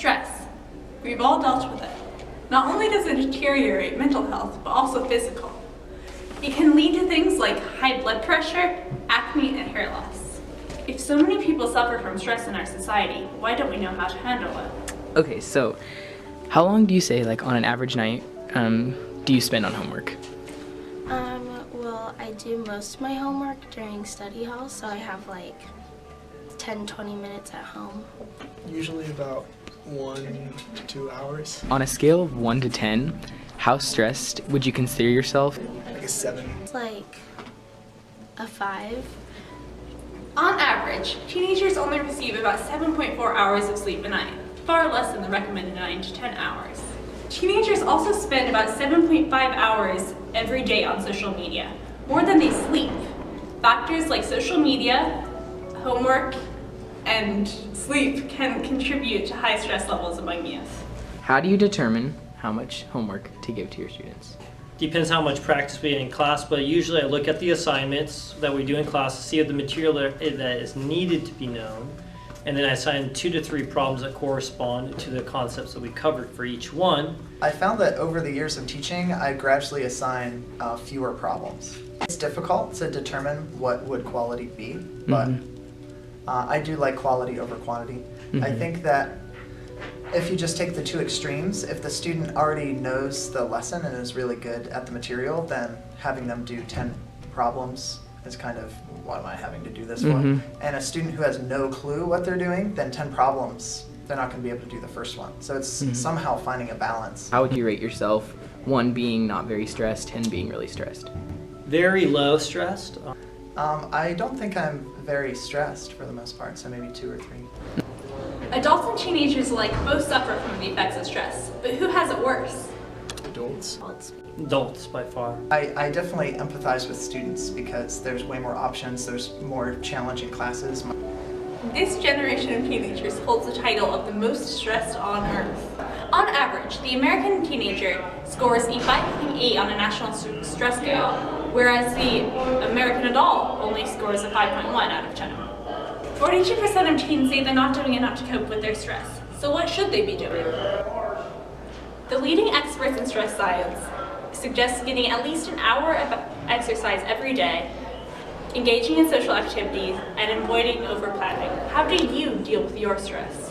Stress. We've all dealt with it. Not only does it deteriorate mental health, but also physical. It can lead to things like high blood pressure, acne, and hair loss. If so many people suffer from stress in our society, why don't we know how to handle it? Okay, so how long do you say, like on an average night, do you spend on homework? Well, I do most of my homework during study hall, so I have like 10-20 minutes at home. Usually about 1 to 2 hours. On a scale of 1 to 10, how stressed would you consider yourself? Like a 7. It's like a 5. On average, teenagers only receive about 7.4 hours of sleep a night, far less than the recommended 9 to 10 hours. Teenagers also spend about 7.5 hours every day on social media, more than they sleep. Factors like social media, homework, and sleep can contribute to high stress levels among youth. How do you determine how much homework to give to your students? Depends how much practice we get in class, but usually I look at the assignments that we do in class to see if the material that is needed to be known, and then I assign 2 to 3 problems that correspond to the concepts that we covered for each one. I found that over the years of teaching, I gradually assign fewer problems. It's difficult to determine what would quality be, but I do like quality over quantity. I think that if you just take the two extremes, if the student already knows the lesson and is really good at the material, then having them do 10 problems is kind of, what am I having to do this for? And a student who has no clue what they're doing, then 10 problems, they're not going to be able to do the first one. So it's somehow finding a balance. How would you rate yourself? 1 being not very stressed, 10 being really stressed. Very low stressed. I don't think I'm very stressed for the most part, so maybe 2 or 3. Adults and teenagers alike both suffer from the effects of stress, but who has it worse? Adults. Adults by far. I definitely empathize with students because there's way more options, there's more challenging classes. This generation of teenagers holds the title of the most stressed on Earth. On average, the American teenager scores a 5.8 on a national stress scale, whereas the American adult only scores a 5.1 out of 10. 42% of teens say they're not doing enough to cope with their stress. So what should they be doing? The leading experts in stress science suggest getting at least an hour of exercise every day, engaging in social activities, and avoiding overplanning. How do you deal with your stress?